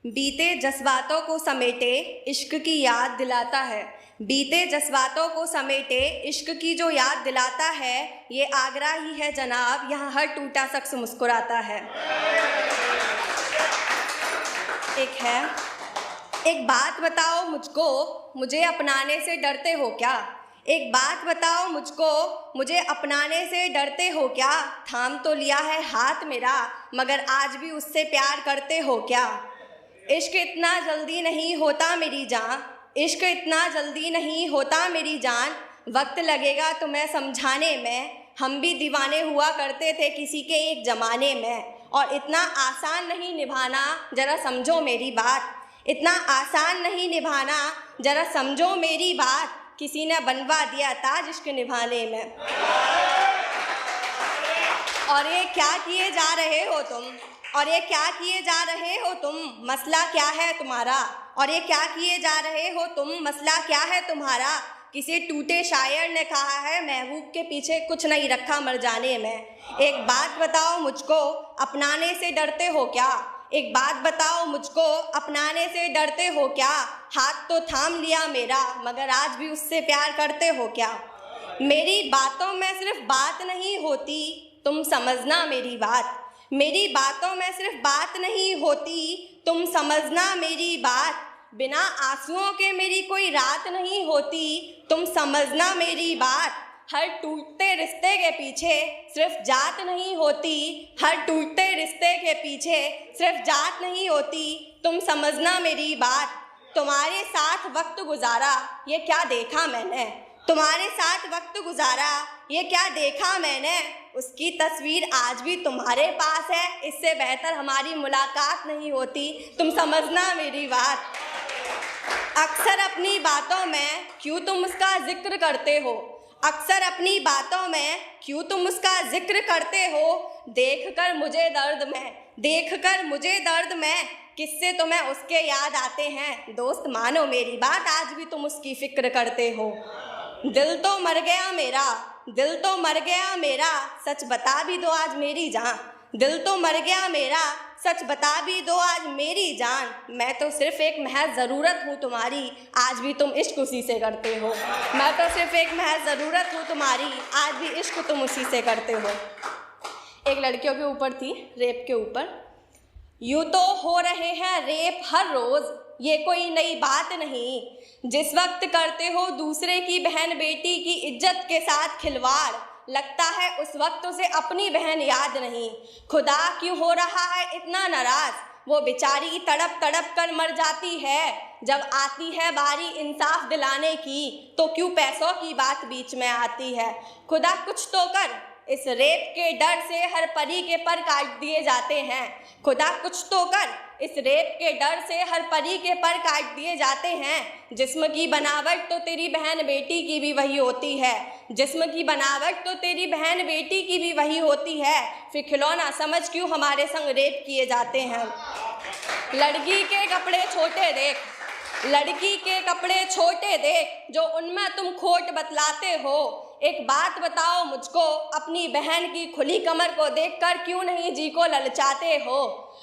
बीते जज्बातों को समेटे इश्क की याद दिलाता है। बीते जज्बातों को समेटे इश्क की जो याद दिलाता है, ये आगरा ही है जनाब, यहाँ हर टूटा शख्स मुस्कुराता है। एक बात बताओ मुझको, मुझे अपनाने से डरते हो क्या? एक बात बताओ मुझको, मुझे अपनाने से डरते हो क्या? थाम तो लिया है हाथ मेरा, मगर आज भी उससे प्यार करते हो क्या? इश्क इतना जल्दी नहीं होता मेरी जान, इश्क इतना जल्दी नहीं होता मेरी जान, वक्त लगेगा तुम्हें समझाने में। हम भी दीवाने हुआ करते थे किसी के एक ज़माने में, और इतना आसान नहीं निभाना, ज़रा समझो मेरी बात। इतना आसान नहीं निभाना, ज़रा समझो मेरी बात। किसी ने बनवा दिया ताज इश्क निभाने में। और ये क्या किए जा रहे हो तुम, और ये क्या किए जा रहे हो तुम, मसला क्या है तुम्हारा? और ये क्या किए जा रहे हो तुम, मसला क्या है तुम्हारा? किसी टूटे शायर ने कहा है, महबूब के पीछे कुछ नहीं रखा मर जाने में। एक बात बताओ मुझको, अपनाने से डरते हो क्या? एक बात बताओ मुझको, अपनाने से डरते हो क्या? हाथ तो थाम लिया मेरा, मगर आज भी उससे प्यार करते हो क्या? मेरी बातों में सिर्फ बात नहीं होती, तुम समझना मेरी बात। मेरी बातों में सिर्फ बात नहीं होती, तुम समझना मेरी बात। बिना आंसुओं के मेरी कोई रात नहीं होती, तुम समझना मेरी बात। हर टूटते रिश्ते के पीछे सिर्फ जात नहीं होती, हर टूटते रिश्ते के पीछे सिर्फ जात नहीं होती, तुम समझना मेरी बात। तुम्हारे साथ वक्त गुजारा, ये क्या देखा मैंने, तुम्हारे साथ वक्त गुजारा, ये क्या देखा मैंने। उसकी तस्वीर आज भी तुम्हारे पास है, इससे बेहतर हमारी मुलाकात नहीं होती, तुम समझना मेरी बात। अक्सर अपनी बातों में क्यों तुम उसका जिक्र करते हो, अक्सर अपनी बातों में क्यों तुम उसका जिक्र करते हो। देखकर मुझे दर्द में, देखकर मुझे दर्द में, किससे तुम्हें उसके याद आते हैं। दोस्त मानो मेरी बात, आज भी तुम उसकी फिक्र करते हो। दिल तो मर गया मेरा, दिल तो मर गया मेरा, सच बता भी दो आज मेरी जान। दिल तो मर गया मेरा, सच बता भी दो आज मेरी जान। मैं तो सिर्फ एक महज ज़रूरत हूँ तुम्हारी, आज भी तुम इश्क उसी से करते हो। मैं तो सिर्फ एक महज ज़रूरत हूँ तुम्हारी, आज भी इश्क तुम उसी से करते हो। एक लड़कियों के ऊपर थी, रेप के ऊपर। यूँ तो हो रहे हैं रेप हर रोज़, ये कोई नई बात नहीं। जिस वक्त करते हो दूसरे की बहन बेटी की इज्जत के साथ खिलवाड़, लगता है उस वक्त उसे अपनी बहन याद नहीं। खुदा क्यों हो रहा है इतना नाराज़, वो बेचारी तड़प तड़प कर मर जाती है। जब आती है बारी इंसाफ दिलाने की, तो क्यों पैसों की बात बीच में आती है। खुदा कुछ तो कर, इस रेप के डर से हर परी के पर काट दिए जाते हैं। खुदा कुछ तो कर, इस रेप के डर से हर परी के पर काट दिए जाते हैं। जिस्म की बनावट तो तेरी बहन बेटी की भी वही होती है, जिस्म की बनावट तो तेरी बहन बेटी की भी वही होती है। फिर खिलौना समझ क्यों हमारे संग रेप किए जाते हैं। लड़की के कपड़े छोटे देख, लड़की के कपड़े छोटे देख, जो उनमें तुम खोट बतलाते हो। एक बात बताओ मुझको, अपनी बहन की खुली कमर को देखकर क्यों नहीं जी को ललचाते हो।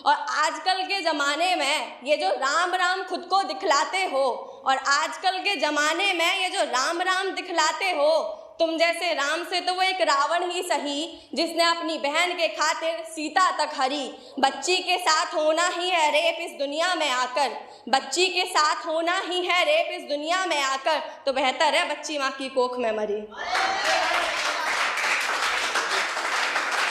और आजकल के ज़माने में ये जो राम राम खुद को दिखलाते हो, और आजकल के ज़माने में ये जो राम राम दिखलाते हो, तुम जैसे राम से तो वो एक रावण ही सही, जिसने अपनी बहन के खातिर सीता तक हरी। बच्ची के साथ होना ही है रेप इस दुनिया में आकर, बच्ची के साथ होना ही है रेप इस दुनिया में आकर, तो बेहतर है बच्ची माँ की कोख में मरी।